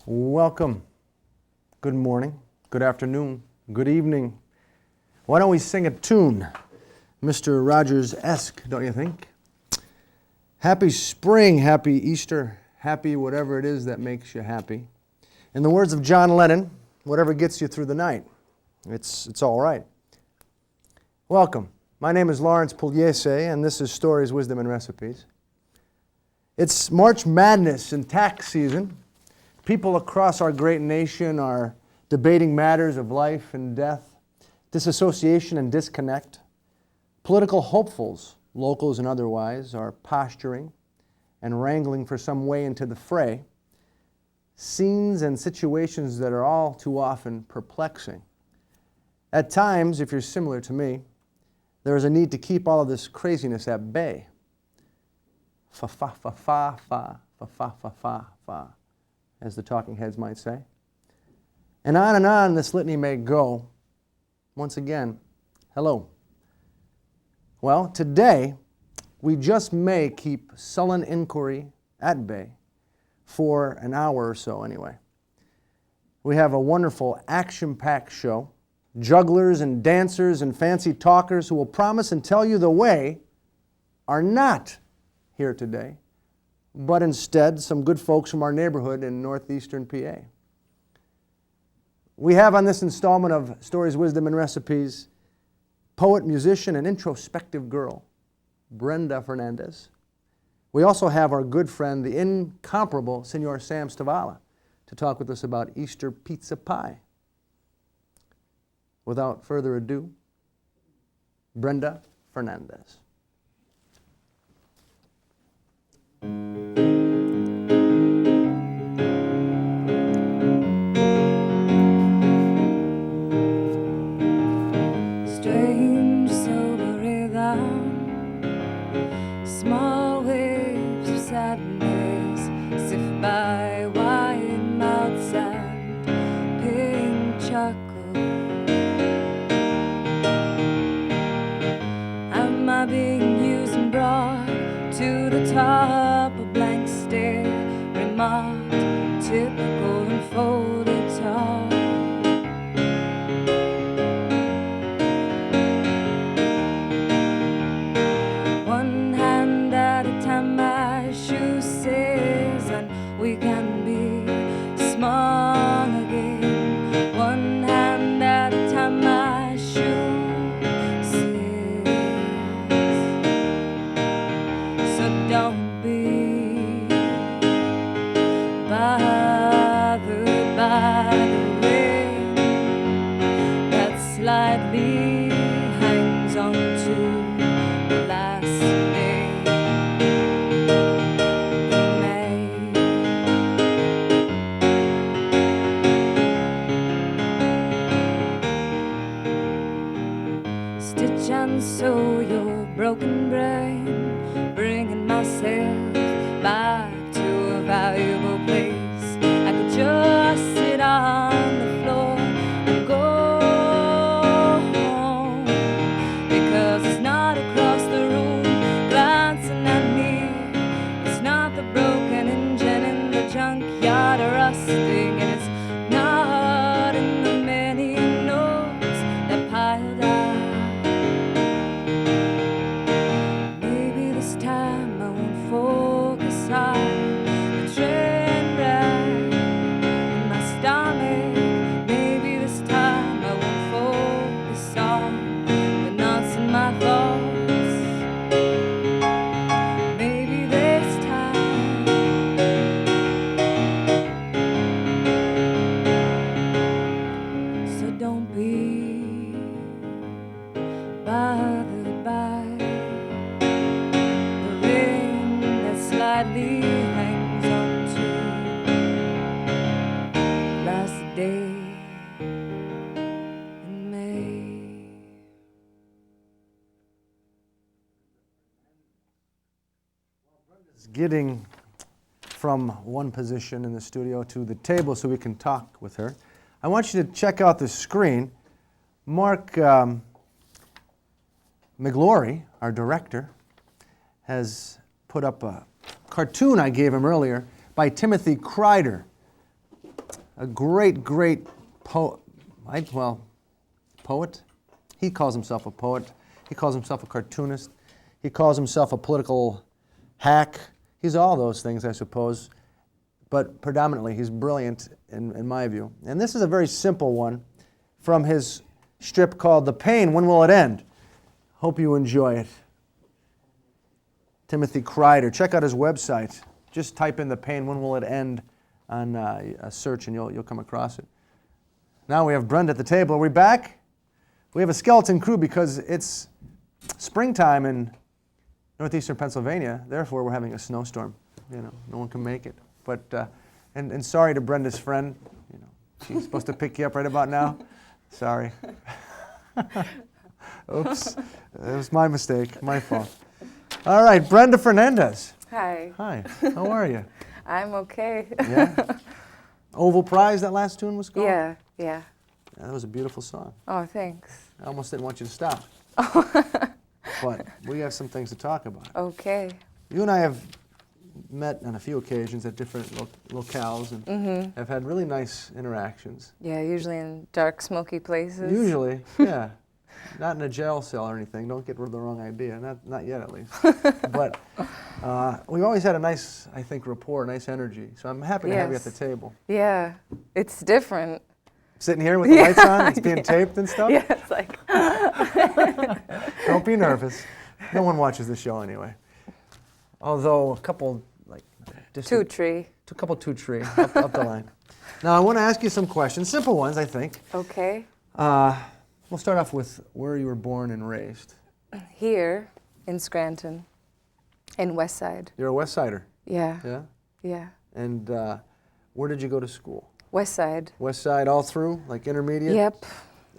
Welcome. Good morning, good afternoon, good evening. Why don't we sing a tune? Mr. Rogers-esque, don't you think? Happy spring, happy Easter, happy whatever it is that makes you happy. In the words of John Lennon, whatever gets you through the night, it's all right. Welcome. My name is Lawrence Pugliese, and this is Stories, Wisdom, and Recipes. It's March Madness and tax season. People across our great nation are debating matters of life and death, disassociation and disconnect. Political hopefuls, locals and otherwise, are posturing and wrangling for some way into the fray. Scenes and situations that are all too often perplexing. At times, if you're similar to me, there is a need to keep all of this craziness at bay. Fa fa fa fa fa fa fa fa fa fa, as the talking heads might say. And on this litany may go. Once again, hello. Well, today, we just may keep sullen inquiry at bay for an hour or so anyway. We have a wonderful action-packed show, jugglers and dancers and fancy talkers who will promise and tell you the way are not here today, but instead some good folks from our neighborhood in northeastern PA. We have on this installment of Stories, Wisdom, and Recipes, poet, musician, and introspective girl, Brenda Fernandez. We also have our good friend, the incomparable Senor Sam Stavala, to talk with us about Easter pizza pie. Without further ado, Brenda Fernandez. Strange sober rhythm, small waves of sadness sift by wide mouths and pink chuckle. Am I being used and brought to the top? A blank stare, remarked, typical and folded tall. One hand at a time, my shoe says, and we can be small again. One hand at a time, my shoe says. So don't be bothered by the rain that slightly hangs on to the last day in May. Stitch and sew your broken brain, bringing myself back to a valuable place. I could just sit on the floor and go home, because it's not across the room glancing at me. It's not the broken engine in the junkyard rusting, and it's not in the many notes that piled up. Maybe this time I won't focus on the train wreck in my stomach. Maybe this time I won't focus on the knots in my thoughts. Maybe this time. So don't be bothered by the ring that slightly hangs on to last day in May. Getting from one position in the studio to the table so we can talk with her. I want you to check out the screen. Mark McGlory, our director, has put up a cartoon I gave him earlier by Timothy Kreider. a great, great poet. Poet? He calls himself a poet. He calls himself a cartoonist. He calls himself a political hack. He's all those things, I suppose. But predominantly, he's brilliant in my view. And this is a very simple one from his strip called The Pain, When Will It End? Hope you enjoy it. Timothy Kreider. Check out his website. Just type in The Pain, When Will It End on a search and you'll come across it. Now we have Brenda at the table. Are we back? We have a skeleton crew because it's springtime in northeastern Pennsylvania. Therefore, we're having a snowstorm. No one can make it. But and sorry to Brenda's friend. She's supposed to pick you up right about now. Sorry. Oops. It was my mistake. My fault. All right, Brenda Fernandez. Hi. Hi. How are you? I'm okay. Yeah. Oval Prize. That last tune was called. Yeah. Yeah, that was a beautiful song. Oh, thanks. I almost didn't want you to stop. But we have some things to talk about. Okay. You and I have met on a few occasions at different locales and have had really nice interactions. Yeah, usually in dark, smoky places. Usually, yeah. Not in a jail cell or anything. Don't get the wrong idea. Not yet, at least. But we've always had a nice, I think, rapport, nice energy. So I'm happy to have you at the table. Yeah, it's different. Sitting here with the lights on, it's being taped and stuff? Yeah, it's like... Don't be nervous. No one watches the show anyway. Although a couple, Two tree. Two tree, up the line. Now I want to ask you some questions, simple ones, I think. Okay. We'll start off with where you were born and raised. Here in Scranton, in West Side. You're a West Sider? Yeah. Yeah? Yeah. And where did you go to school? West Side. West Side all through, like intermediate? Yep.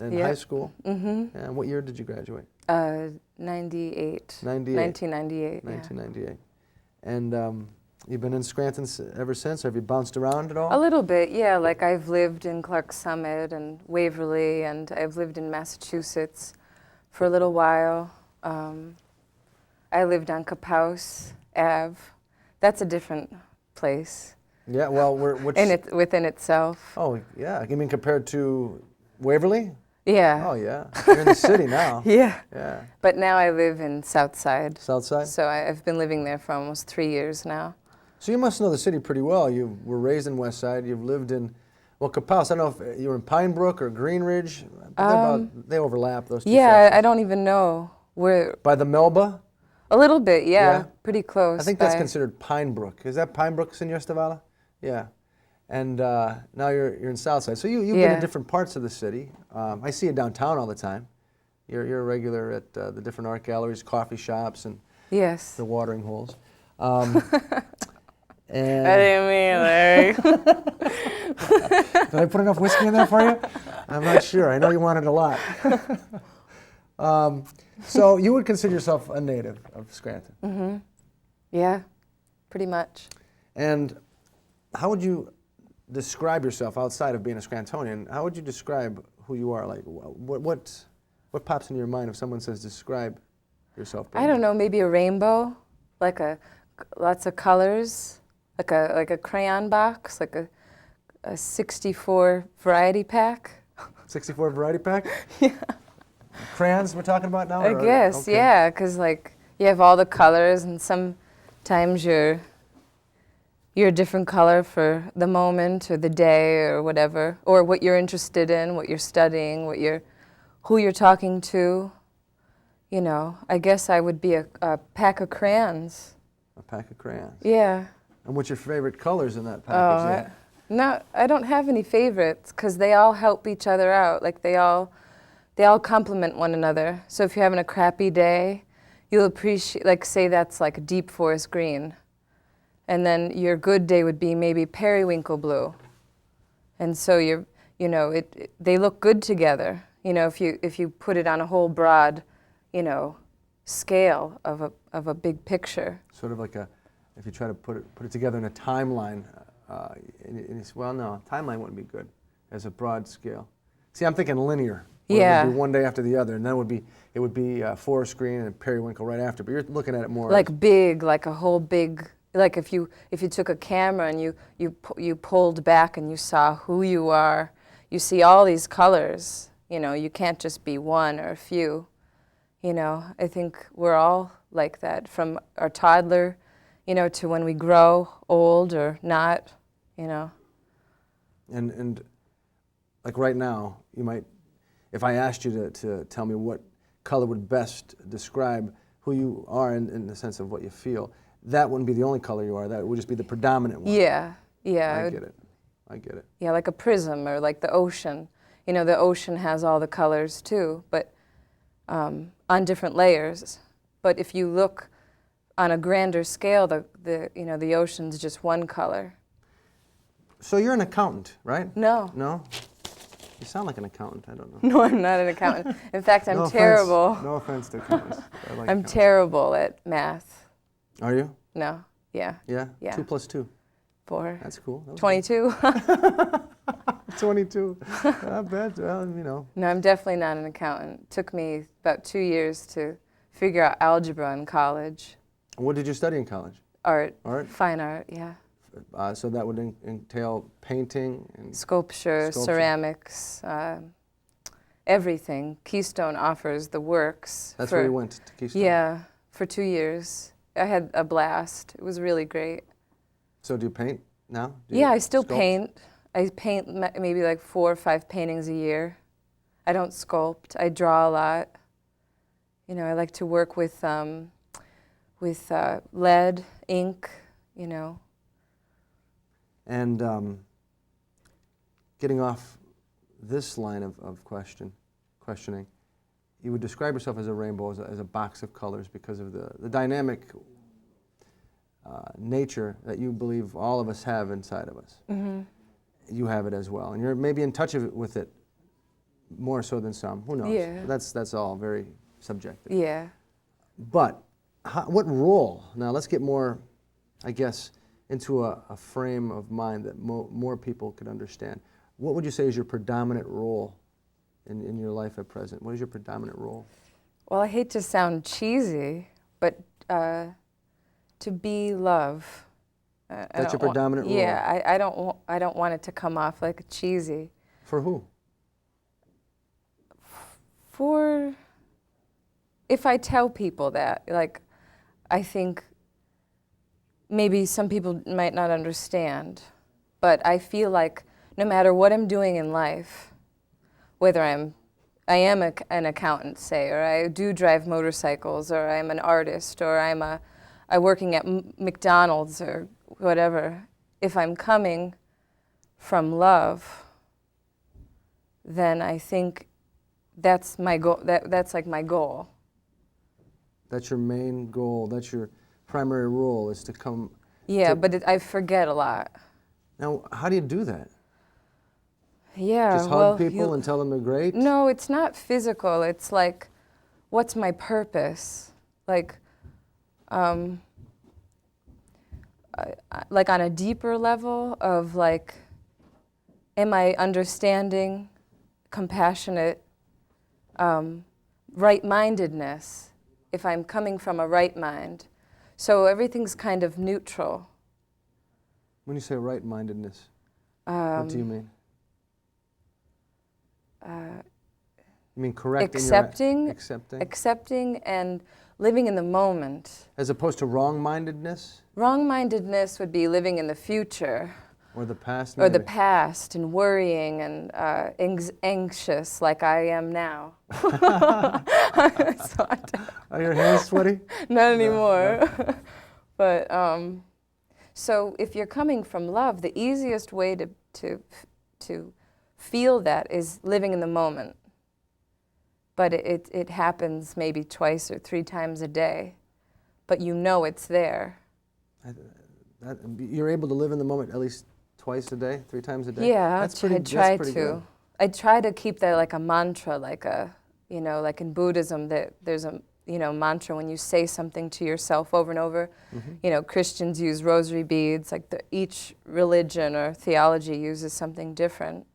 And Yep. high school? Mm-hmm. And what year did you graduate? 98. 98. 1998. 1998. And you've been in Scranton ever since? Have you bounced around at all? A little bit, yeah. Like I've lived in Clark Summit and Waverly, and I've lived in Massachusetts for a little while. I lived on Capouse Ave. That's a different place. Yeah, well, Within itself. Oh, yeah. You mean compared to Waverly? Yeah. Oh, yeah. You're in the city now. Yeah. Yeah. But now I live in South Side. South Side? So I've been living there for almost 3 years now. So you must know the city pretty well. You were raised in West Side. You've lived in, well, Capouse. I don't know if you were in Pine Brook or Green Ridge. They overlap, those two Yeah, sections. I don't even know where. By the Melba? A little bit, yeah. Yeah. Pretty close. I think that's considered Pine Brook. Is that Pine Brook, Senor Stavala? Yeah. And now you're in Southside. So you've been in different parts of the city. I see you downtown all the time. You're a regular at the different art galleries, coffee shops, and Yes. the watering holes. I didn't mean Larry. Did I put enough whiskey in there for you? I'm not sure. I know you wanted a lot. So you would consider yourself a native of Scranton? Mm-hmm. Yeah, pretty much. And how would you describe yourself outside of being a Scrantonian? How would you describe who you are? Like, what pops into your mind if someone says describe yourself? I don't know, maybe a rainbow, like lots of colors, like a crayon box, like a 64 variety pack. 64 variety pack? Yeah. Crayons we're talking about now? I guess, okay. yeah, because like you have all the colors, and sometimes you're a different color for the moment or the day or whatever, or what you're interested in, what you're studying, who you're talking to. You know, I guess I would be a pack of crayons. A pack of crayons. Yeah. And what's your favorite colors in that package? I don't have any favorites because they all help each other out. Like they all complement one another. So if you're having a crappy day, you'll appreciate, like say that's like a deep forest green. And then your good day would be maybe periwinkle blue. And so they look good together. You know, if you put it on a whole broad, scale of a big picture. Sort of like if you try to put it together in a timeline, timeline wouldn't be good as a broad scale. See, I'm thinking linear. Yeah. It would be one day after the other, and then it would be forest green and periwinkle right after. But you're looking at it more like big, like a whole big Like if you took a camera and you pulled back and you saw who you are, you see all these colors. You know, you can't just be one or a few. You know, I think we're all like that, from our toddler, you know, to when we grow old or not, you know. And like right now, you might, if I asked you to tell me what color would best describe who you are in the sense of what you feel, that wouldn't be the only color you are. That would just be the predominant one. Yeah, yeah. I get it. I get it. Yeah, like a prism or like the ocean. You know, the ocean has all the colors too, but on different layers. But if you look on a grander scale, the ocean's just one color. So you're an accountant, right? No. No? You sound like an accountant. I don't know. No, I'm not an accountant. In fact, I'm No terrible. Offense, no offense to accountants. I like I'm accountants. terrible at math. Are you? No. Yeah. Yeah? Yeah. 2 plus 2. 4. That's cool. That was 22. good. 22. Not bad. Well, you know. No, I'm definitely not an accountant. It took me about 2 years to figure out algebra in college. What did you study in college? Art. Art? Fine art, yeah. So that would entail painting and Sculpture, Sculpture. ceramics, everything. Keystone offers the works. that's where you went to Keystone. Yeah, for 2 years. I had a blast. It was really great. So do you paint now? Do you Yeah, I still sculpt? paint. I paint maybe like 4 or 5 paintings a year. I don't sculpt. I draw a lot. You know, I like to work with lead, ink, you know. And getting off this line of questioning, you would describe yourself as a rainbow, as a box of colors, because of the dynamic nature that you believe all of us have inside of us. Mm-hmm. You have it as well, and you're maybe in touch with it more so than some. Who knows? Yeah. That's all very subjective. Yeah. But what role? Now let's get more, I guess, into a frame of mind that more people could understand. What would you say is your predominant role in your life at present? What is your predominant role? Well, I hate to sound cheesy, but to be love. That's your predominant role? Yeah, I don't want it to come off like cheesy. For who? For if I tell people that, like, I think maybe some people might not understand, but I feel like no matter what I'm doing in life, whether I am an accountant, say, or I do drive motorcycles, or I'm an artist, or I'm working at McDonald's or whatever, if I'm coming from love, then I think that's my goal. That's like my goal. That's your main goal. That's your primary role, is to come. Yeah, but I forget a lot. Now, how do you do that? Yeah, Just well, hug people and tell them they're great? No, it's not physical. It's like, what's my purpose? Like on a deeper level of like, am I understanding, compassionate, right-mindedness, if I'm coming from a right mind. So everything's kind of neutral. When you say right-mindedness, what do you mean? You mean correct Accepting, accepting? accepting and living in the moment. As opposed to wrong-mindedness? Wrong-mindedness would be living in the future. Or the past, Or the maybe? past, and worrying and anxious like I am now. Are your hands sweaty? Not anymore. But so if you're coming from love, the easiest way to feel that is living in the moment. But it happens maybe 2 or 3 times a day, but you know it's there. You're able to live in the moment at least twice a day, 3 times a day? Yeah, that's pretty, I that's try pretty to. good. I try to keep that like a mantra, like like in Buddhism, that there's a mantra when you say something to yourself over and over. Mm-hmm. Christians use rosary beads, like each religion or theology uses something different.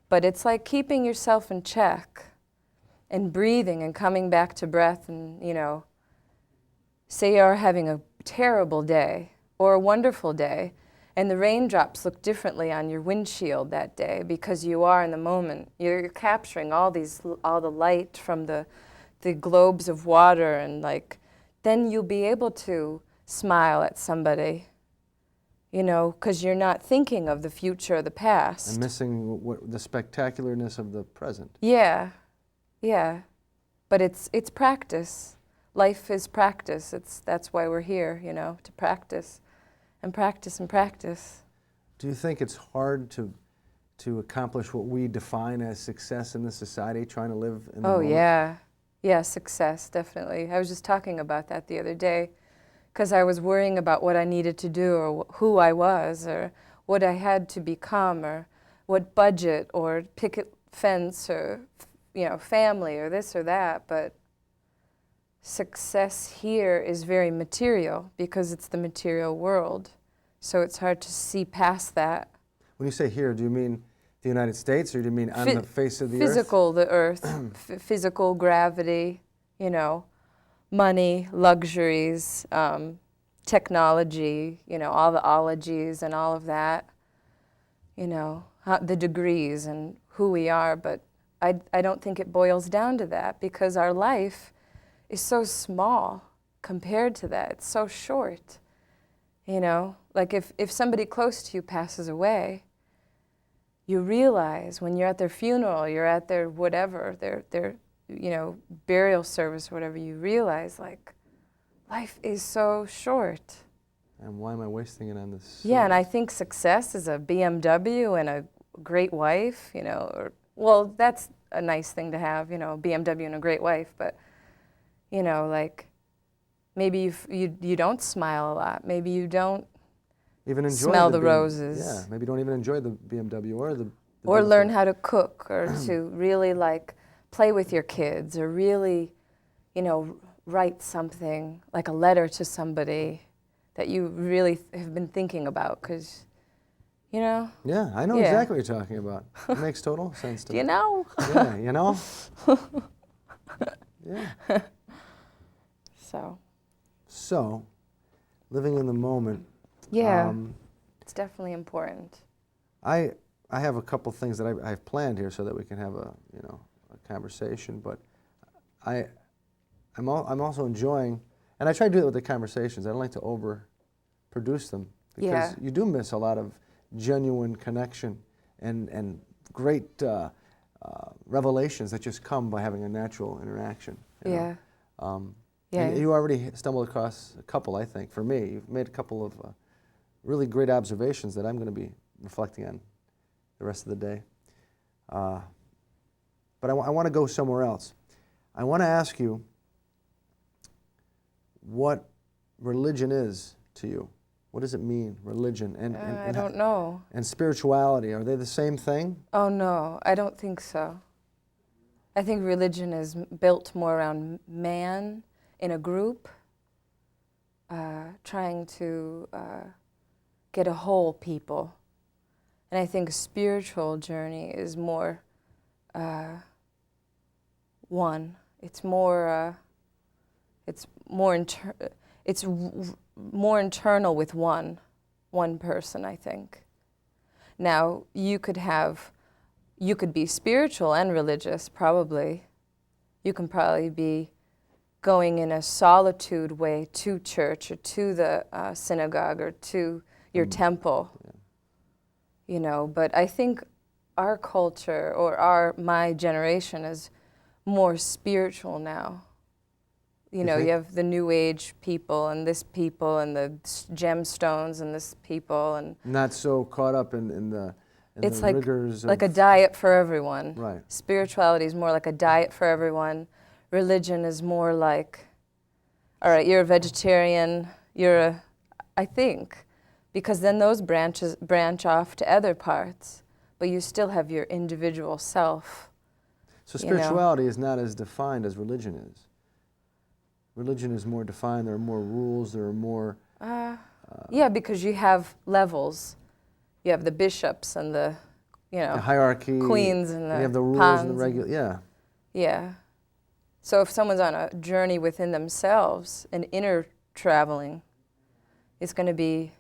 But it's like keeping yourself in check and breathing and coming back to breath and, say you're having a terrible day or a wonderful day. And the raindrops look differently on your windshield that day because you are in the moment. You're capturing all the light from the globes of water, and like, then you'll be able to smile at somebody, you know, because you're not thinking of the future or the past. And missing the spectacularness of the present. Yeah, yeah. But it's practice. Life is practice. That's why we're here, you know, to practice and practice and practice. Do you think it's hard to accomplish what we define as success in this society, trying to live in the moment? Yeah. Yeah, success, definitely. I was just talking about that the other day because I was worrying about what I needed to do or who I was or what I had to become or what budget or picket fence or, you know, family or this or that. But success here is very material because it's the material world. So it's hard to see past that. When you say here, do you mean the United States, or do you mean on the face of the physical, the earth, physical gravity, you know, money, luxuries, technology, you know, all the ologies and all of that, you know, the degrees and who we are. But I don't think it boils down to that because our life is so small compared to that. It's so short, you know. Like if somebody close to you passes away, you realize when you're at their funeral, you're at their whatever, their you know, burial service or whatever, you realize like life is so short. And why am I wasting it on this? Yeah, and I think success is a BMW and a great wife, you know, or, well, that's a nice thing to have, you know, a BMW and a great wife, but, you know, like maybe you don't smile a lot, maybe you don't even enjoy smell the roses. Yeah, maybe don't even enjoy the BMW or the or learn how to cook or to really like play with your kids or really, you know, write something like a letter to somebody that you really have been thinking about because, you know. Yeah, I know exactly what you're talking about. It makes total sense to me. You know? Yeah, you know? Yeah. So, living in the moment. Yeah, it's definitely important. I have a couple things that I've planned here so that we can have a conversation. But I'm also enjoying, and I try to do that with the conversations. I don't like to overproduce them because you do miss a lot of genuine connection and great revelations that just come by having a natural interaction. You know? And you already stumbled across a couple, I think. For me, you've made a couple of really great observations that I'm going to be reflecting on the rest of the day. But I want to go somewhere else. I want to ask you what religion is to you. What does it mean, religion? And I don't know. And spirituality, are they the same thing? Oh, no, I don't think so. I think religion is built more around man in a group, trying to get a whole people. And I think a spiritual journey is more one. It's more internal with one person, I think. Now, you could be spiritual and religious, probably. You can probably be going in a solitude way to church or to the synagogue or to your temple, you know. But I think our culture or my generation is more spiritual now. You know, you have the New Age people and this people and the gemstones and this people and not so caught up in the it's the rigors like of a diet for everyone. Right. Spirituality is more like a diet for everyone. Religion is more like, all right, you're a vegetarian, I think, because then those branch off to other parts, but you still have your individual self. So spirituality is not as defined as religion is. Religion is more defined, there are more rules, there are more... yeah, because you have levels. You have the bishops and the hierarchy, queens and the you have the rules pawns and the regular, yeah. Yeah. So if someone's on a journey within themselves, an inner traveling is going to be,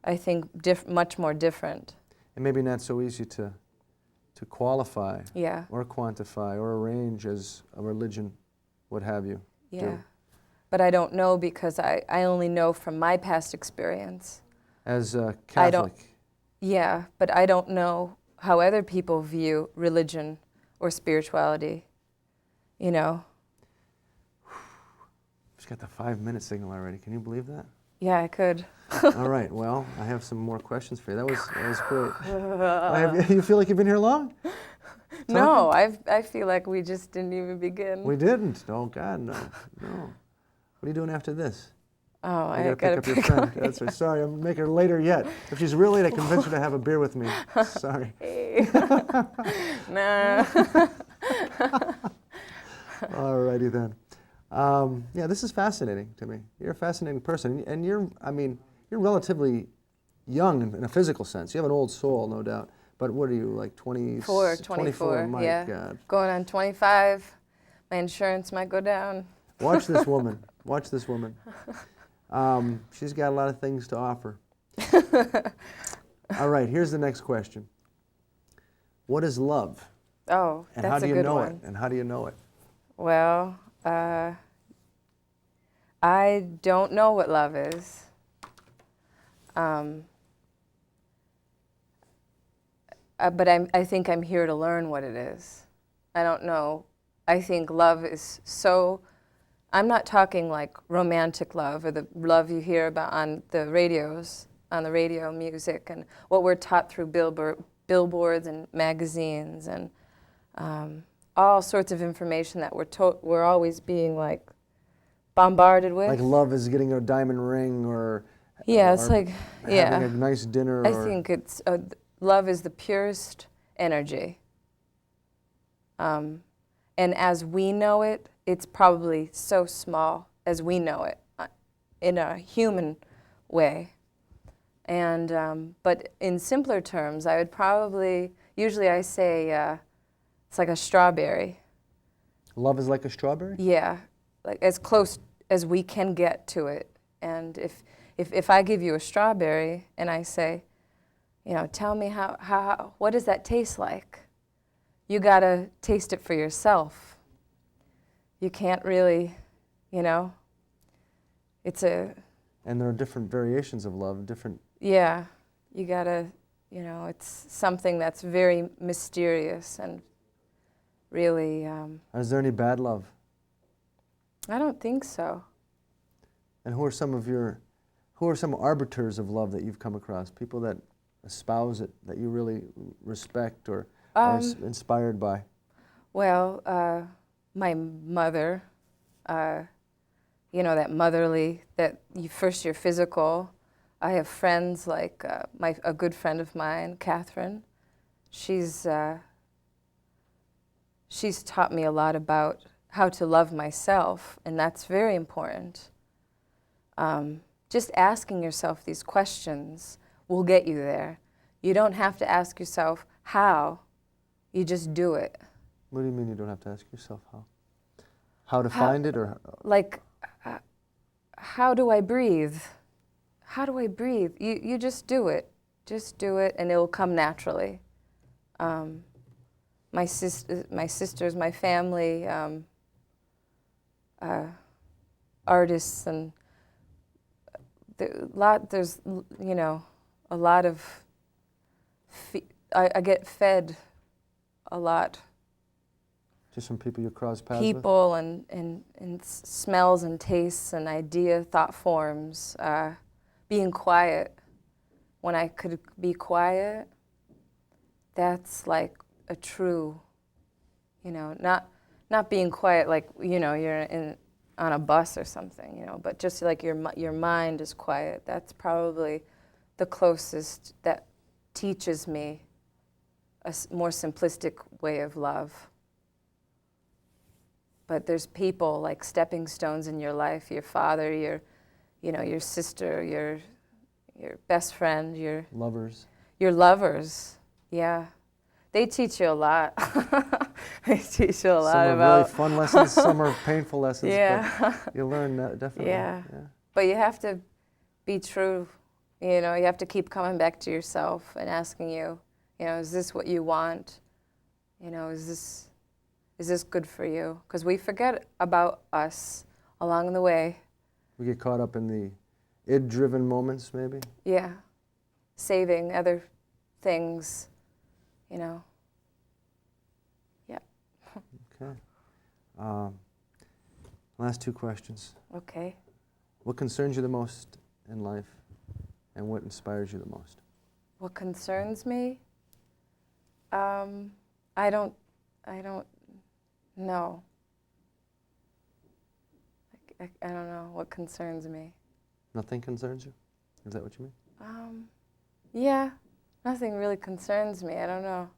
I think, much more different. And maybe not so easy to qualify Yeah. or quantify or arrange as a religion, what have you. Yeah. do. But I don't know because I only know from my past experience. As a I don't- Catholic, Yeah, but I don't know how other people view religion or spirituality, you know? just got the 5-minute signal already. Can you believe that? Yeah, I could. All right. Well, I have some more questions for you. That was great. You feel like you've been here long? No, I feel like we just didn't even begin. We didn't. Oh God, no, no. What are you doing after this? Oh, I You gotta gotta pick pick up your up. friend. That's right. Sorry, I'm making her later yet. If she's really late, I convince her to have a beer with me. Sorry. Hey. Nah. All righty then. Yeah, this is fascinating to me. You're a fascinating person, and you're relatively young in a physical sense. You have an old soul, no doubt. But what are you, like 24? 24, My yeah. God. Going on 25. My insurance might go down. Watch this woman. Watch this woman. She's got a lot of things to offer. All right, here's the next question. What is love? Oh, And that's how a do you good know one. it? And how do you know it? Well, I don't know what love is. But I think I'm here to learn what it is. I don't know. I think love is so, I'm not talking like romantic love or the love you hear about on the radios, on the radio music, and what we're taught through billboards and magazines and all sorts of information that we're always being like bombarded with. Like love is getting a diamond ring or Yeah, it's or like, having yeah. a nice dinner. I or think it's love is the purest energy. And as we know it, it's probably so small as we know it in a human way. And but in simpler terms, I would probably, usually I say it's like a strawberry. Love is like a strawberry? Yeah, like as close as we can get to it. And if I give you a strawberry and I say, you know, tell me what does that taste like? You gotta taste it for yourself. You can't really, you know, it's a... And there are different variations of love, different... Yeah, you gotta, you know, it's something that's very mysterious and really... Is there any bad love? I don't think so. And who are some arbiters of love that you've come across? People that espouse it, that you really respect or are inspired by? Well, my mother, you know, that motherly, that first you're physical. I have friends like a good friend of mine, Catherine. She's taught me a lot about how to love myself, and that's very important. Just asking yourself these questions will get you there. You don't have to ask yourself how, you just do it. What do you mean you don't have to ask yourself how? How to find it or... Like, how do I breathe? How do I breathe? You just do it. Just do it, and it will come naturally. My sisters, my family, artists, and there's, you know, a lot of, I get fed a lot. Just from people you cross paths People and smells and tastes and thought forms. Being quiet. When I could be quiet, that's like a true, you know, not being quiet like, you know, you're on a bus or something, you know, but just like your mind is quiet. That's probably the closest that teaches me a more simplistic way of love. But there's people like stepping stones in your life, your father, your sister, your best friend, your lovers. lovers. Yeah. They teach you a lot. They teach you a lot some are about... really fun lessons, some are painful lessons. Yeah. But you learn definitely. Yeah. But you have to be true. You know, you have to keep coming back to yourself and asking you, you know, is this what you want? You know, is this good for you? Because we forget about us along the way. We get caught up in the id-driven moments, maybe? Yeah. Saving other things, you know. Yeah. Okay. Last two questions. Okay. What concerns you the most in life, and what inspires you the most? What concerns me? I don't know. I don't know what concerns me. Nothing concerns you? Is that what you mean? Yeah, nothing really concerns me. I don't know.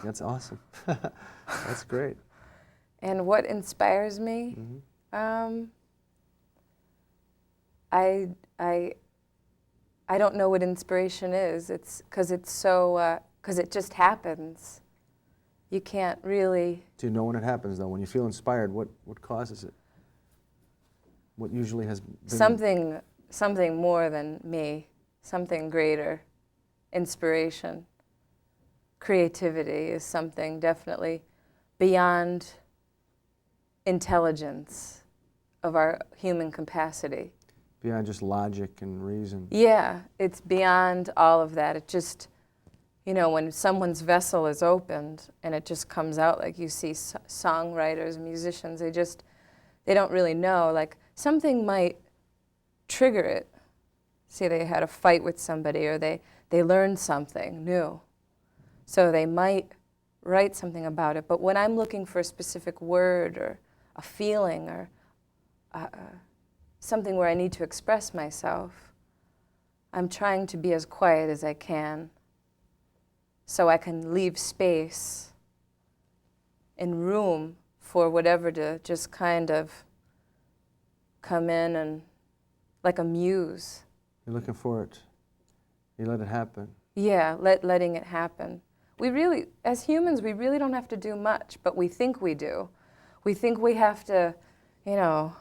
That's awesome. That's great. And what inspires me? Mm-hmm. I don't know what inspiration is. It's because it just happens. You can't really. Do you know when it happens, though? When you feel inspired, what causes it? What usually has been... Something more than me, something greater. Inspiration. Creativity is something definitely beyond intelligence of our human capacity. Beyond just logic and reason. Yeah, it's beyond all of that. It just, you know, when someone's vessel is opened and it just comes out, like you see songwriters, musicians, they don't really know. Like, something might trigger it. Say they had a fight with somebody, or they learned something new. So they might write something about it. But when I'm looking for a specific word or a feeling or something where I need to express myself, I'm trying to be as quiet as I can so I can leave space and room for whatever to just kind of come in and, like a muse. You're looking for it. You let it happen. Yeah, letting it happen. We really, as humans, we really don't have to do much, but we think we do. We think we have to, you know...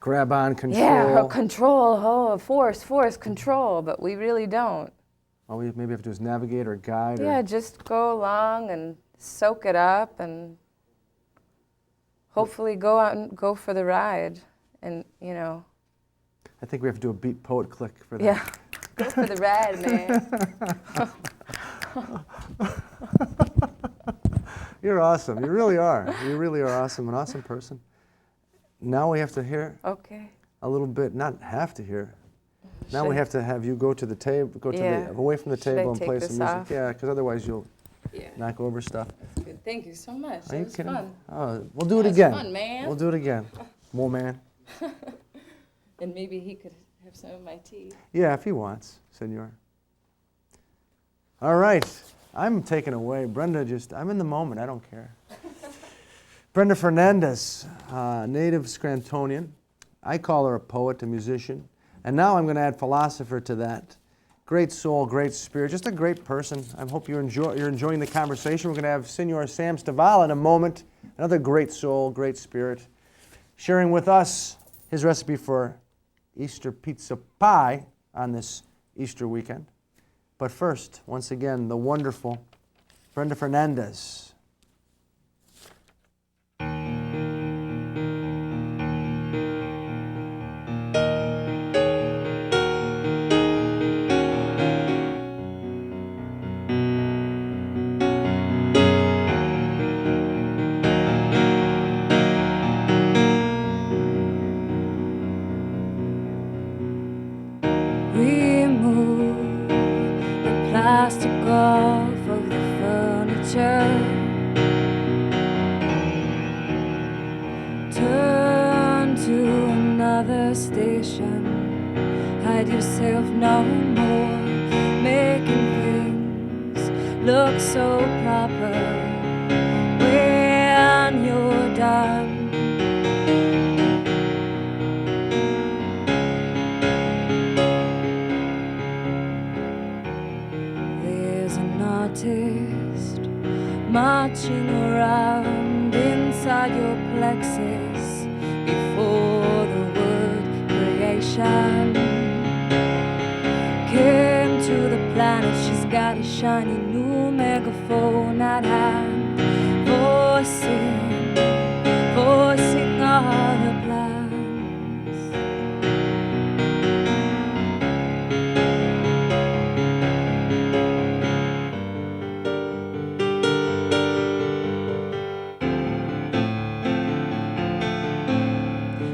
Grab on, control. Yeah, control, force, control, but we really don't. All we maybe have to do is navigate or guide. Yeah, or just go along and soak it up and hopefully go out and go for the ride. And, you know... I think we have to do a beat poet click for that. Yeah, go for the ride, man. You're awesome. You really are. You really are awesome. An awesome person. Now we have to hear Okay. a little bit, not have to hear. Now we have to have you go to the table, away from the Should I table and take play this some music. off? Yeah, because otherwise you'll Yeah. knock over stuff. Good. Thank you so much. Are you It was kidding? fun. Oh, we'll do it That was again. fun, man. We'll do it again. More man. And maybe he could have some of my tea. Yeah, if he wants, senor. All right. I'm taken away. Brenda I'm in the moment. I don't care. Brenda Fernandez, native Scrantonian. I call her a poet, a musician. And now I'm going to add philosopher to that. Great soul, great spirit, just a great person. I hope you're enjoying the conversation. We're going to have Senor Sam Stavala in a moment. Another great soul, great spirit, sharing with us his recipe for Easter pizza pie on this Easter weekend. But first, once again, the wonderful Brenda Fernandez. Remove the plastic off of the furniture. Turn to another station. Hide yourself no more. Making things look so proper when you're done. Artist marching around inside your plexus before the word creation. shiny new megaphone at hand, voicing all her plans.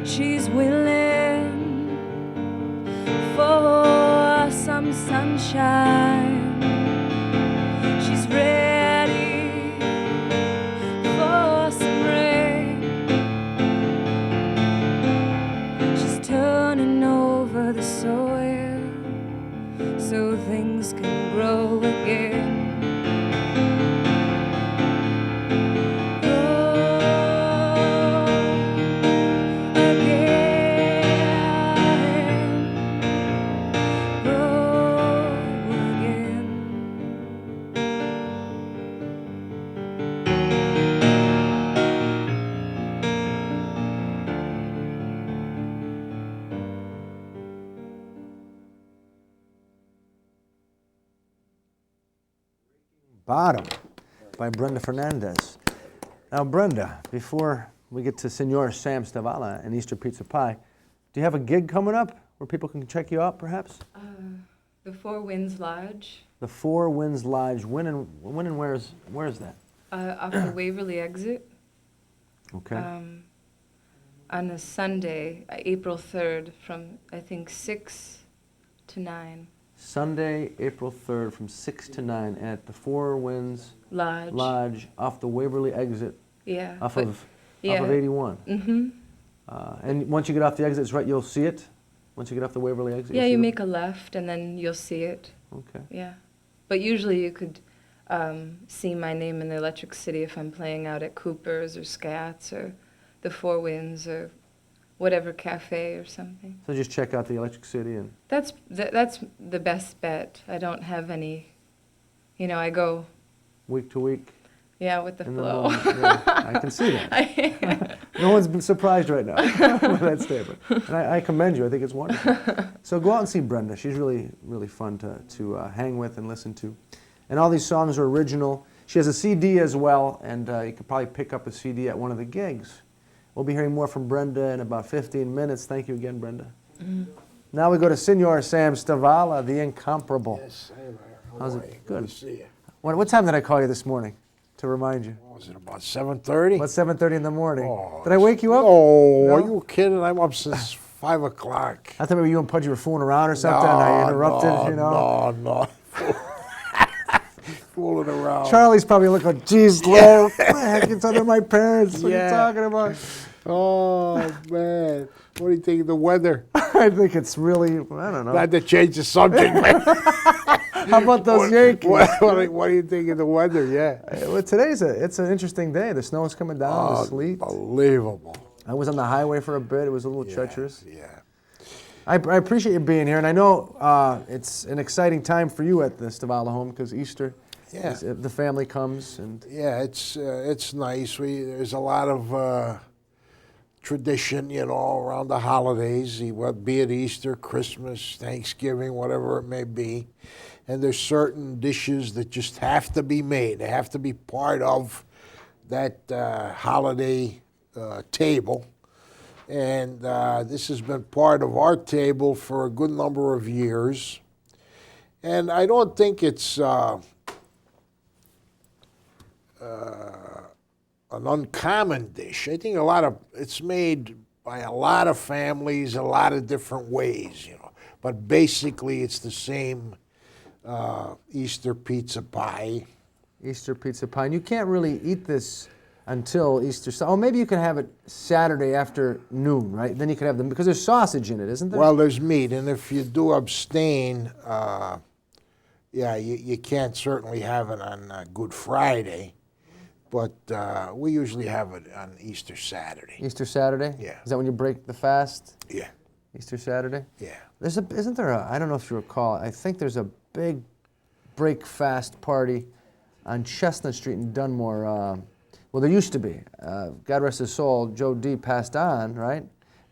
She's willing for some sunshine. She's ready for some rain. She's turning over the soil so things can grow again. Bottom by Brenda Fernandez. Now, Brenda, before we get to Senor Sam Stavala and Easter Pizza Pie, do you have a gig coming up where people can check you out, perhaps? The Four Winds Lodge, The Four Winds Lodge. When and where is that? off the Waverly exit. Okay. On a Sunday, April 3rd, from I think 6 to 9. Sunday, April 3rd from 6 to 9 at the Four Winds Lodge. Lodge off the Waverly exit Yeah. off but- of yeah. 81. Mm-hmm. And once you get off the exit, it's right, you'll see it? Once you get off the Waverly exit? Yeah, you'll see you it? make a left and then you'll see it. Okay. Yeah. But usually you could see my name in the Electric City if I'm playing out at Cooper's or Scats or the Four Winds or whatever cafe or something. So just check out the Electric City and That's the best bet. I don't have any, I go, week to week. yeah, with the in flow. moment. Yeah, I can see that. No one's been surprised right now with that statement. And I commend you. I think it's wonderful. So go out and see Brenda. She's really, really fun to hang with and listen to. And all these songs are original. She has a CD as well, and you could probably pick up a CD at one of the gigs. We'll be hearing more from Brenda in about 15 minutes. Thank you again, Brenda. Now we go to Senor Sam Stavala, the incomparable. Yes, hey, man. How's How it? are you? Good. to see you. What time did I call you this morning to remind you? What was it, about 7:30? About 7:30 in the morning. Oh, Did I wake you up? Oh, No? are you kidding? I'm up since 5 o'clock. I thought maybe you and Pudgy were fooling around or something, and I interrupted, No. Fooling around. Charlie's probably looking, geez, Lou, what the heck, it's under my parents. What are you Yeah. talking about? Oh, man. What do you think of the weather? I think it's really, I don't know. Not to change the subject, man. How about those Yankees? What do you think of the weather? Yeah. Well, it's an interesting day. The snow is coming down, the sleet. Unbelievable. I was on the highway for a bit. It was a little treacherous. Yeah. I appreciate you being here, and I know it's an exciting time for you at the Stavala home because Easter, Yeah. the family comes, and Yeah, it's nice. There's a lot of tradition, around the holidays, be it Easter, Christmas, Thanksgiving, whatever it may be. And there's certain dishes that just have to be made. They have to be part of that holiday table. And this has been part of our table for a good number of years. And I don't think it's an uncommon dish. I think it's made by a lot of families, a lot of different ways, But basically, it's the same Easter pizza pie. Easter pizza pie. And you can't really eat this until Easter. Oh, maybe you can have it Saturday afternoon, right? Then you can have them because there's sausage in it, isn't there? Well, there's meat, and if you do abstain, you can't certainly have it on Good Friday. But we usually have it on Easter Saturday. Easter Saturday? Yeah. Is that when you break the fast? Yeah, Easter Saturday? yeah. Isn't there I don't know if you recall, I think there's a big break fast party on Chestnut Street in Dunmore. Well, there used to be. God rest his soul, Joe D passed on, right?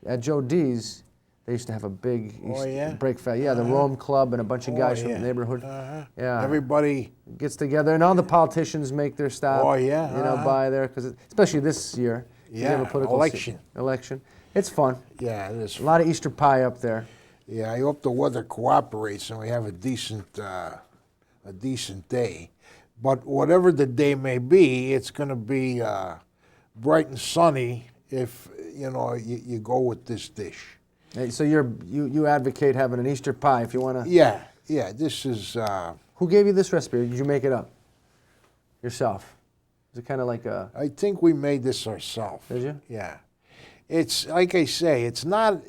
At Joe D's, They used to have a big Oh, yeah? breakfast. Yeah, the Rome Club and a bunch of guys from the yeah. neighborhood. Yeah, Everybody, gets together, and all the politicians make their stop. Oh, yeah, you know, by there because especially this year. 'cause you have a Yeah, political election. It's fun. yeah, it is. A lot of Easter pie up there. Yeah, I hope the weather cooperates and we have a decent day. But whatever the day may be, it's going to be bright and sunny if you go with this dish. Hey, so you advocate having an Easter pie if you want to. Yeah. This is. Who gave you this recipe? Or did you make it up yourself? Is it kind of like a? I think we made this ourselves. Did you? Yeah. It's like I say. It's not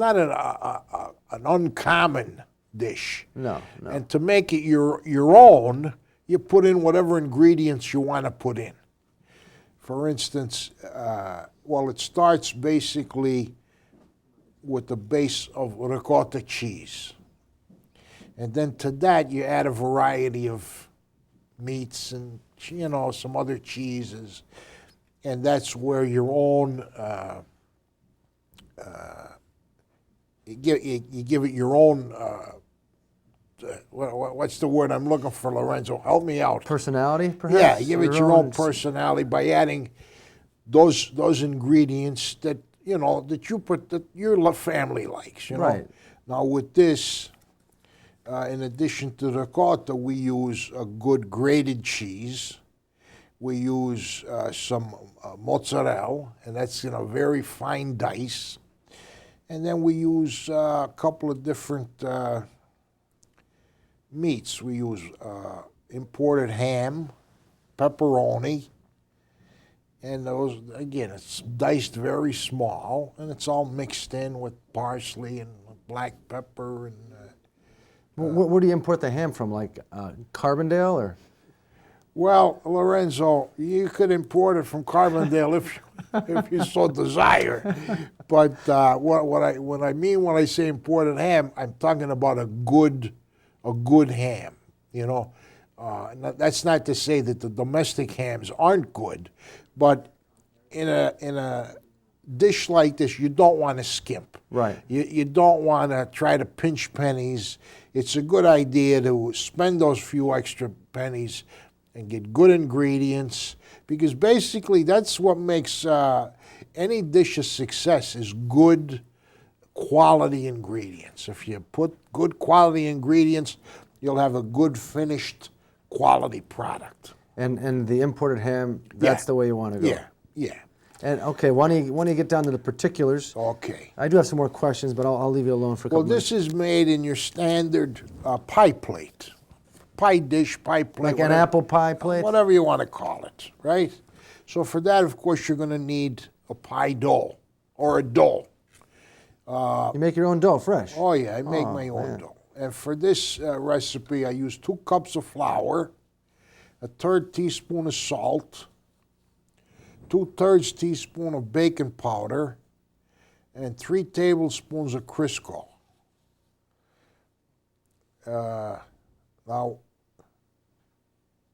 an uncommon dish. No. And to make it your own, you put in whatever ingredients you want to put in. For instance, it starts basically with the base of ricotta cheese. And then to that, you add a variety of meats and, some other cheeses. And that's where your own, you give it your own, what's the word I'm looking for, Lorenzo? Help me out. Personality, perhaps? Yeah, give it your own personality by adding those ingredients that that your family likes. Right. Now with this, in addition to ricotta, we use a good grated cheese. We use some mozzarella, and that's in a very fine dice. And then we use a couple of different meats. We use imported ham, pepperoni, and those, again, it's diced very small, and it's all mixed in with parsley and black pepper. And where do you import the ham from? Like Carbondale or? Well, Lorenzo, you could import it from Carbondale if you so desire. But what I mean when I say imported ham, I'm talking about a good ham. That's not to say that the domestic hams aren't good, but in a dish like this, you don't want to skimp. Right. You don't want to try to pinch pennies. It's a good idea to spend those few extra pennies and get good ingredients, because basically that's what makes any dish a success, is good quality ingredients. If you put good quality ingredients, you'll have a good finished quality product. And the imported ham, that's the way you want to go. Yeah. And okay, why don't you get down to the particulars? Okay. I do have some more questions, but I'll leave you alone for a couple minutes. Well, this is made in your standard pie plate. Pie dish, pie plate. Like an apple pie plate? Whatever you want to call it, right? So for that, of course, you're going to need a pie dough or a dough. You make your own dough fresh? Oh, yeah, I make my own dough. And for this recipe, I use 2 cups of flour, a 1/3 teaspoon of salt, 2/3 teaspoon of baking powder, and 3 tablespoons of Crisco.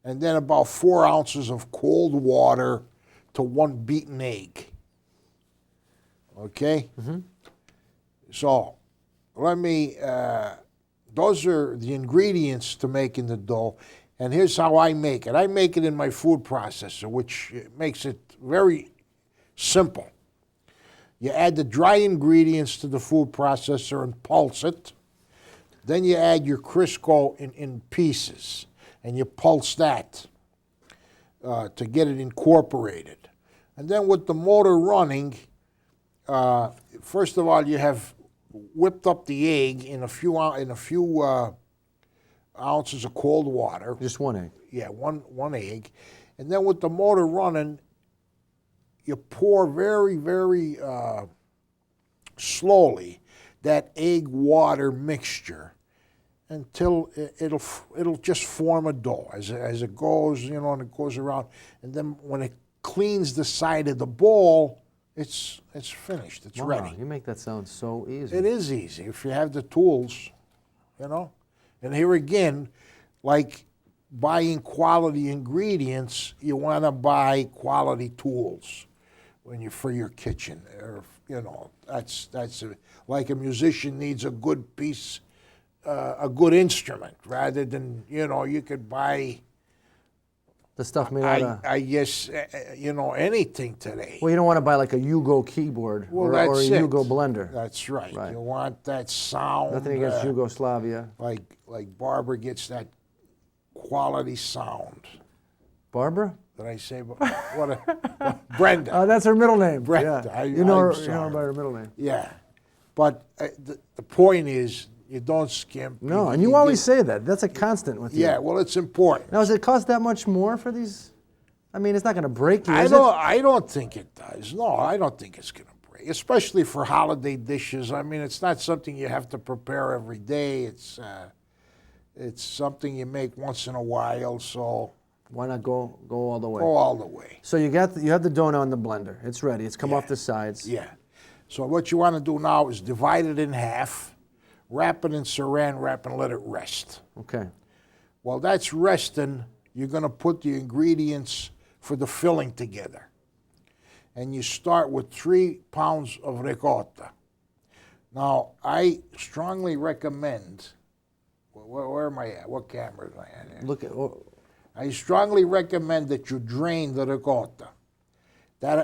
And then about 4 ounces of cold water to 1 beaten egg. Okay? Mm-hmm. So let me, those are the ingredients to making the dough. And here's how I make it. I make it in my food processor, which makes it very simple. You add the dry ingredients to the food processor and pulse it. Then you add your Crisco in pieces, and you pulse that to get it incorporated. And then with the motor running, first of all, you have whipped up the egg in a few ounces of cold water. Just 1 egg? Yeah, one egg. And then with the motor running, you pour very, very slowly that egg water mixture until it'll just form a dough as it goes, and it goes around. And then when it cleans the side of the bowl, it's finished. It's ready. Wow, you make that sound so easy. It is easy if you have the tools, And here again, like buying quality ingredients, you want to buy quality tools. when you for your kitchen, or that's like a musician needs a good piece, a good instrument, rather than you could buy. The stuff made out of. I guess anything today. Well, you don't want to buy like a Yugo keyboard Well, or a that's it. Yugo blender. That's right. Right. You want that sound. Nothing against Yugoslavia. Like Barbara gets that quality sound. Barbara? Did I say Brenda? That's her middle name. Brenda. Yeah. I'm You know her sorry. by her middle name. Yeah, but the point is, you don't skimp. No, and you always say that. That's a constant with you. Yeah, well, it's important. Now, does it cost that much more for these? I mean, it's not going to break you, I is don't think it does. No, I don't think it's going to break, especially for holiday dishes. I mean, it's not something you have to prepare every day. It's something you make once in a while. So Why not go all the way? go all the way. So you have the dough now in the blender. It's ready. It's come off the sides. Yeah. So what you want to do now is divide it in half, wrap it in saran wrap, and let it rest. Okay. While that's resting, you're going to put the ingredients for the filling together. And you start with 3 pounds of ricotta. Now, I strongly recommend, where am I at? What camera am I at here? Look at. I strongly recommend that you drain the ricotta.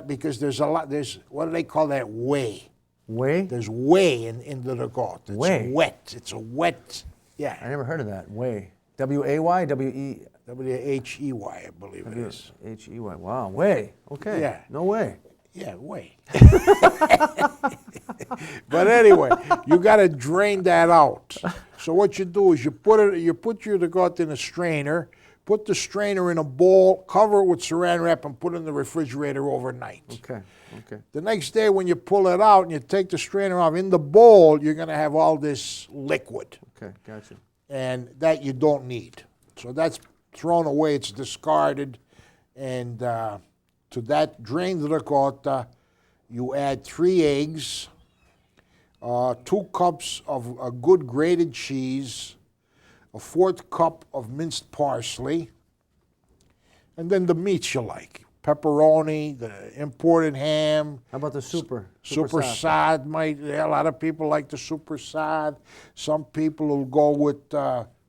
Because there's what do they call that? Whey. Whey? There's whey in the ricotta. It's Whey? wet. It's a wet, yeah. I never heard of that. Whey. W-A-Y? W-E? W-H-E-Y, I believe it is. H-E-Y. Wow. Whey. Okay. Yeah. No way. Yeah, whey. But anyway, you got to drain that out. So what you do is you put your ricotta in a strainer, put the strainer in a bowl, cover it with saran wrap, and put it in the refrigerator overnight. Okay. Okay. The next day when you pull it out and you take the strainer off, in the bowl, you're going to have all this liquid. Okay. Gotcha. And that you don't need. So that's thrown away, it's discarded. And to that drained ricotta, you add 3 eggs, 2 cups of a good grated cheese, a 1/4 cup of minced parsley, and then the meats you like. Pepperoni, the imported ham. How about the super Sad. A lot of people like the super sad. Some people will go with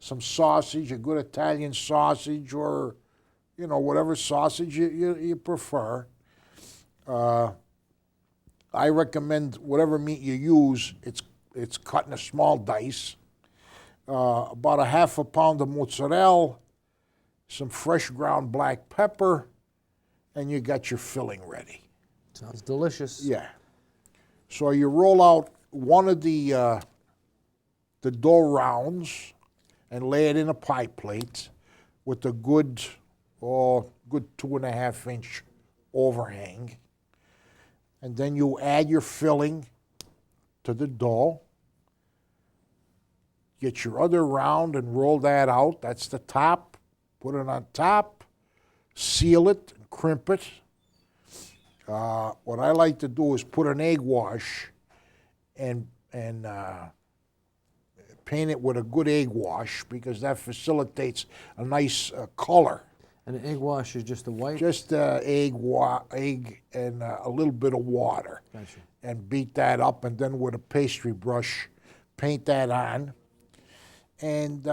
some sausage, a good Italian sausage, or whatever sausage you prefer. I recommend whatever meat you use, it's cut in a small dice. About a 1/2 pound of mozzarella, some fresh ground black pepper, and you got your filling ready. Sounds delicious. Yeah. So you roll out one of the dough rounds and lay it in a pie plate with a good 2.5-inch overhang. And then you add your filling to the dough. Get your other round and roll that out. That's the top. Put it on top. Seal it and crimp it. What I like to do is put an egg wash and paint it with a good egg wash, because that facilitates a nice color. And an egg wash is just the white? Just egg and a little bit of water. Gotcha. And beat that up, and then with a pastry brush, paint that on. And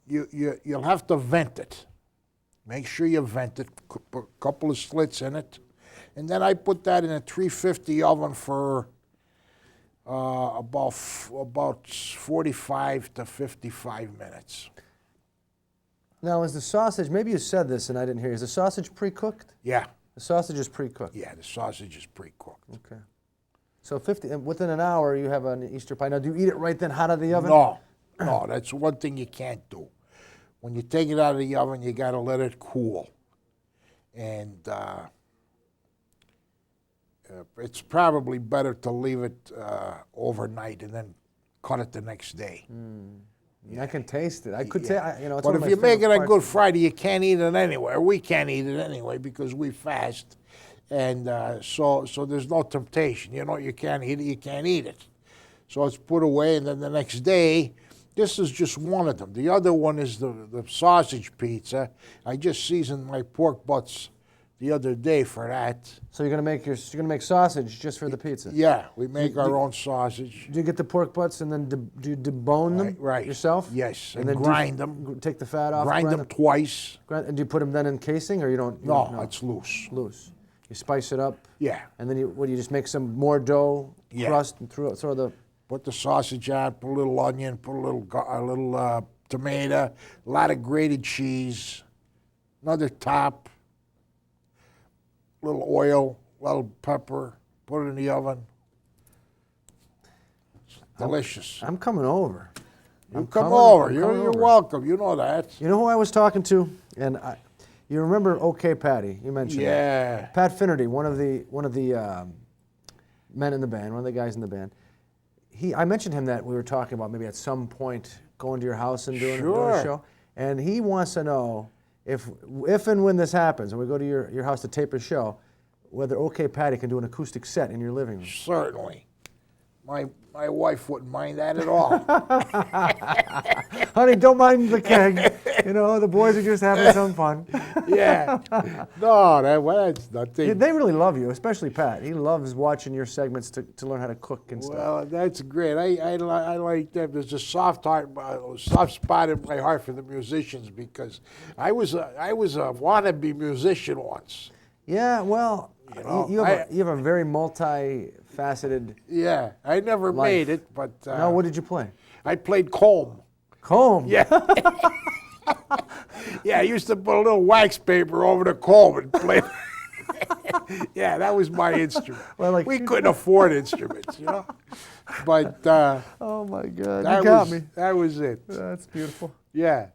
you'll have to vent it. Make sure you vent it, put a couple of slits in it. And then I put that in a 350 oven for about 45 to 55 minutes. Now, is the sausage, maybe you said this and I didn't hear, is the sausage pre-cooked? Yeah. The sausage is pre-cooked? Yeah, the sausage is pre-cooked. Okay. So within an hour you have an Easter pie. Now, do you eat it right then, hot out of the oven? No, that's one thing you can't do. When you take it out of the oven, you got to let it cool. And it's probably better to leave it overnight and then cut it the next day. I can taste it. I could say, it's But one of if my you make it favorite on parts. Good Friday, you can't eat it anywhere. We can't eat it anyway because we fast. And so there's no temptation. You can't eat it, you can't eat it. So it's put away, and then the next day, this is just one of them. The other one is the sausage pizza. I just seasoned my pork butts the other day for that. So you're gonna make sausage just for the pizza. Yeah, we make our own sausage. Do you get the pork butts and then do you debone them Right. yourself? Yes, and then grind them. Take the fat off. Grind them twice. And do you put them then in casing, or you don't? No, it's loose. Loose. You spice it up. Yeah. And then you just make some more dough Yeah. crust and throw the. Put the sausage on, put a little onion, put a little tomato, a lot of grated cheese, another top, a little oil, a little pepper, put it in the oven. Delicious. I'm coming over. You come over. I'm You're coming over. welcome. You know that. You know who I was talking to, you remember OK Patty? You mentioned. Yeah. That. Pat Finnerty, one of the men in the band, one of the guys in the band. I mentioned him that we were talking about maybe at some point going to your house and doing a Sure. show, and he wants to know if and when this happens, and we go to your house to tape a show, whether OK Patty can do an acoustic set in your living room. Certainly. My wife wouldn't mind that at all. Honey, don't mind the keg. The boys are just having some fun. Yeah. No, that's nothing. They really love you, especially Pat. He loves watching your segments to learn how to cook and stuff. Well, that's great. I like that. There's a soft spot in my heart for the musicians because I was a wannabe musician once. Yeah, well, you I- have a very multifaceted. Yeah, I never Life. made it, but No, what did you play? I played comb. Comb. Yeah. Yeah, I used to put a little wax paper over the comb and play. Yeah, that was my instrument. Well, we couldn't afford instruments, But Oh my God, that you got was me. that was it. That's beautiful. Yeah.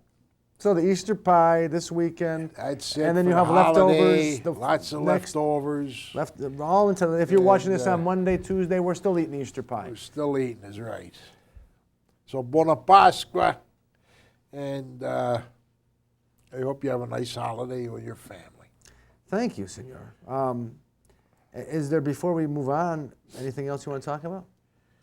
So the Easter pie this weekend. That's it. And then for you the have holiday, leftovers. Lots of next- leftovers. All until if you're watching this And, on Monday, Tuesday, we're still eating Easter pie. We're still eating is right. So Buona Pasqua, and I hope you have a nice holiday with your family. Thank you, Senor. Is there, before we move on, anything else you want to talk about?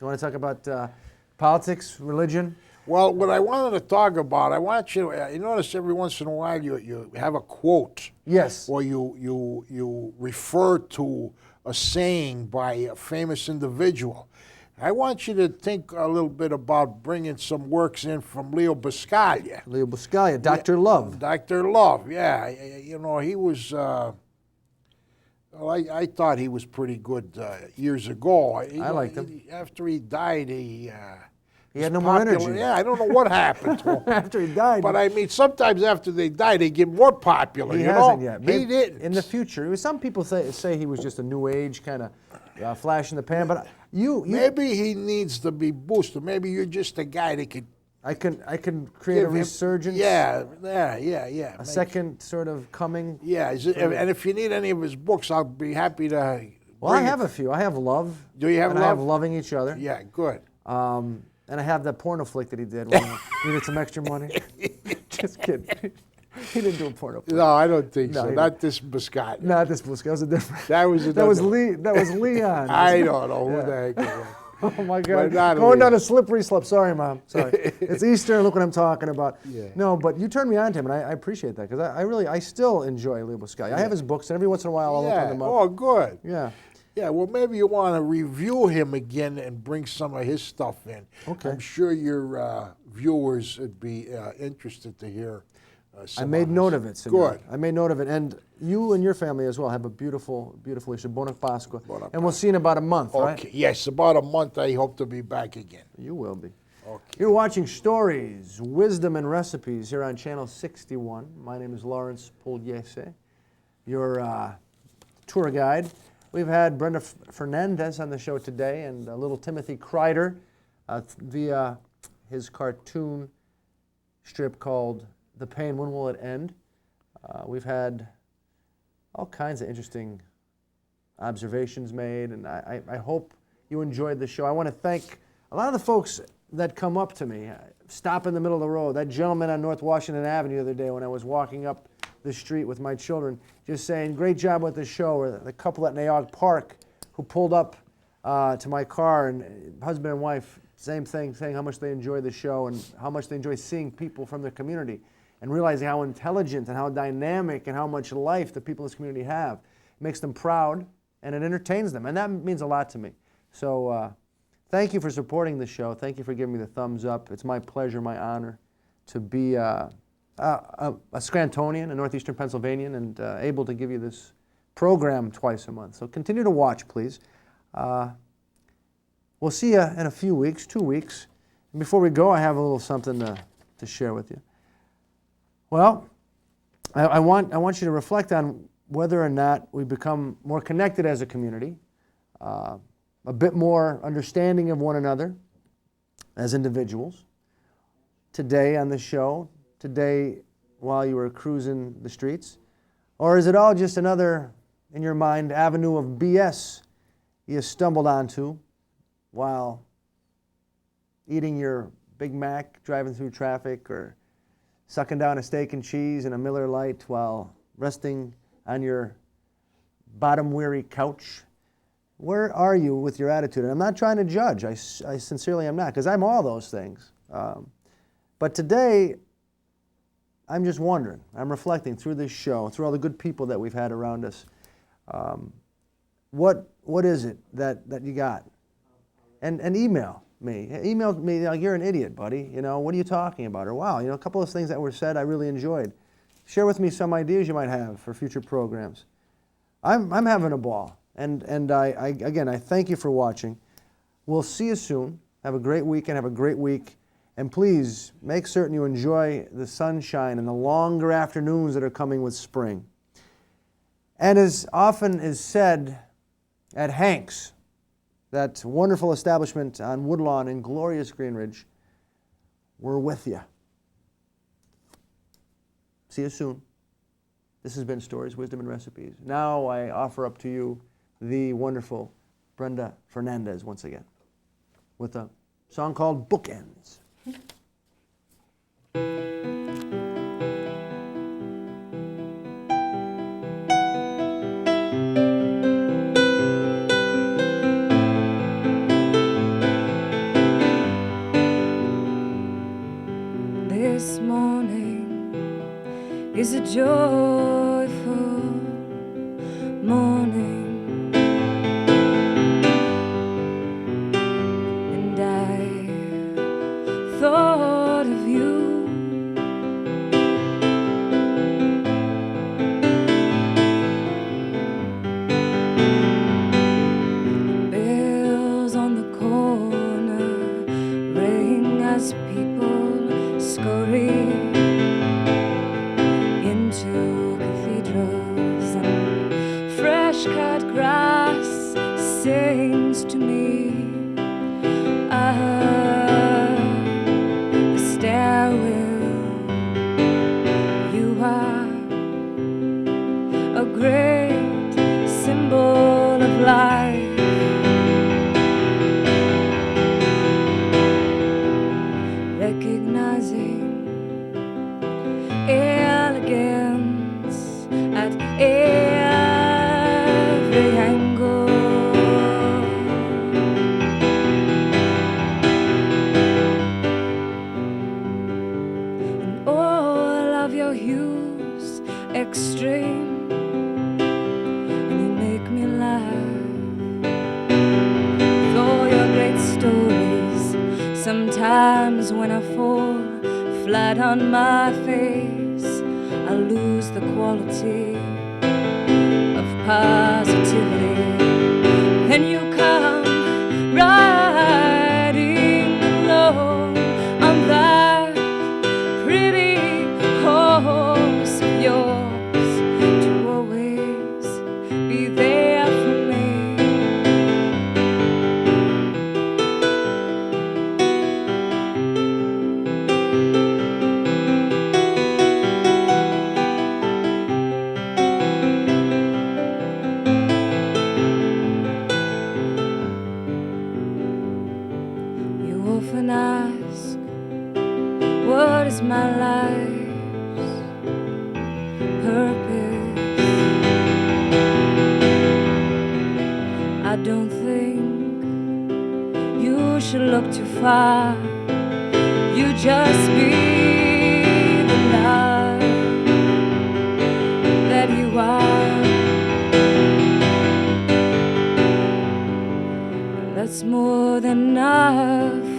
You want to talk about politics, religion? Well, what I wanted to talk about, I want you. You notice every once in a while you have a quote, Yes. or you refer to a saying by a famous individual. I want you to think a little bit about bringing some works in from Leo Buscaglia. Leo Buscaglia, Dr. Love. Dr. Love, yeah. He was, well, I thought he was pretty good years ago. I liked him. After he died, he had was no more popular. energy. Yeah, I don't know what happened to him. After he died. But I mean, sometimes after they die, they get more popular, He you hasn't know? yet. He Maybe didn't. in the future. Some people say he was just a new age kind of flash in the pan. But you Maybe he needs to be boosted. Maybe you're just a guy that could I can create a give him- resurgence. Yeah. A second sort of coming. Yeah, and if you need any of his books, I'll be happy to. Well, I bring have it. a few. I have Love. Do you have and I have Love? Loving Each Other. Yeah, good. And I have that porno flick that he did when he needed some extra money. Just kidding. He didn't do a porno flick. No, I don't think No, so. he Not this Biscotti. Not this Busca. That was a different. That was That was another- Lee. That was Leon. I don't know who the heck it was. Oh my But God! not Going down Leon. a slippery slope. Sorry, Mom. Sorry. It's Easter. Look what I'm talking about. Yeah. No, but you turned me on to him, and I appreciate that because I still enjoy Leo Buscaglia. I have his books, and every once in a while I'll Yeah. open them up. Oh, good. Yeah. Yeah, well, maybe you want to review him again and bring some of his stuff in. Okay. I'm sure your viewers would be interested to hear some I made note of it, Senor. Good. I made note of it, and you and your family as well have a beautiful, beautiful Easter. Buona Pasqua. Buona And we'll see you in about a month, right? Okay, yes, about a month I hope to be back again. You will be. Okay. You're watching Stories, Wisdom, and Recipes here on Channel 61. My name is Lawrence Pugliese, your tour guide. We've had Brenda Fernandez on the show today and little Timothy Kreider via his cartoon strip called The Pain, When Will It End? We've had all kinds of interesting observations made, and I hope you enjoyed the show. I want to thank a lot of the folks that come up to me, stop in the middle of the road. That gentleman on North Washington Avenue the other day when I was walking up the street with my children, just saying, great job with the show. Or the couple at Naog Park who pulled up to my car, and husband and wife, same thing, saying how much they enjoy the show and how much they enjoy seeing people from their community. and realizing how intelligent and how dynamic and how much life the people in this community have. It makes them proud and it entertains them, and that means a lot to me. So thank you for supporting the show. Thank you for giving me the thumbs up. It's my pleasure, my honor to be a Scrantonian, a Northeastern Pennsylvanian, and able to give you this program twice a month. So continue to watch, please. We'll see you in a few weeks, 2 weeks. And before we go, I have a little something to share with you. Well, I want you to reflect on whether or not we become more connected as a community, a bit more understanding of one another as individuals. Today on the show, today while you were cruising the streets, or is it all just another, in your mind, avenue of BS you stumbled onto while eating your Big Mac, driving through traffic, or sucking down a steak and cheese and a Miller Lite while resting on your bottom-weary couch? Where are you with your attitude? And I'm not trying to judge. I sincerely am not, because I'm all those things. But today, I'm just wondering. I'm reflecting through this show, through all the good people that we've had around us. What is it that you got? And email me. Email me like, you're an idiot, buddy. You know, what are you talking about? Or wow, you know, a couple of things that were said I really enjoyed. Share with me some ideas you might have for future programs. I'm having a ball. And I thank you for watching. We'll see you soon. Have a great weekend. Have a great week. And please make certain you enjoy the sunshine and the longer afternoons that are coming with spring. And as often is said at Hank's, that wonderful establishment on Woodlawn in glorious Greenridge, we're with you. See you soon. This has been Stories, Wisdom, and Recipes. Now I offer up to you the wonderful Brenda Fernandez once again with a song called Bookends. This morning is a joyful morning, and I thought of you. Bells on the corner ring as people scurry into cathedrals, and fresh-cut grass sings to me. The stairwell, you are a great symbol of life. Recognizing elegance at every angle. And all of your hues extreme, and you make me laugh. With all your great stories, sometimes when I fall flat on my face, I lose the quality of positivity. Then you come riding alone on that pretty horse of yours, to always be there for me. You often ask, what is my life's purpose? I don't think you should look too far. You just be the light. it's more than enough.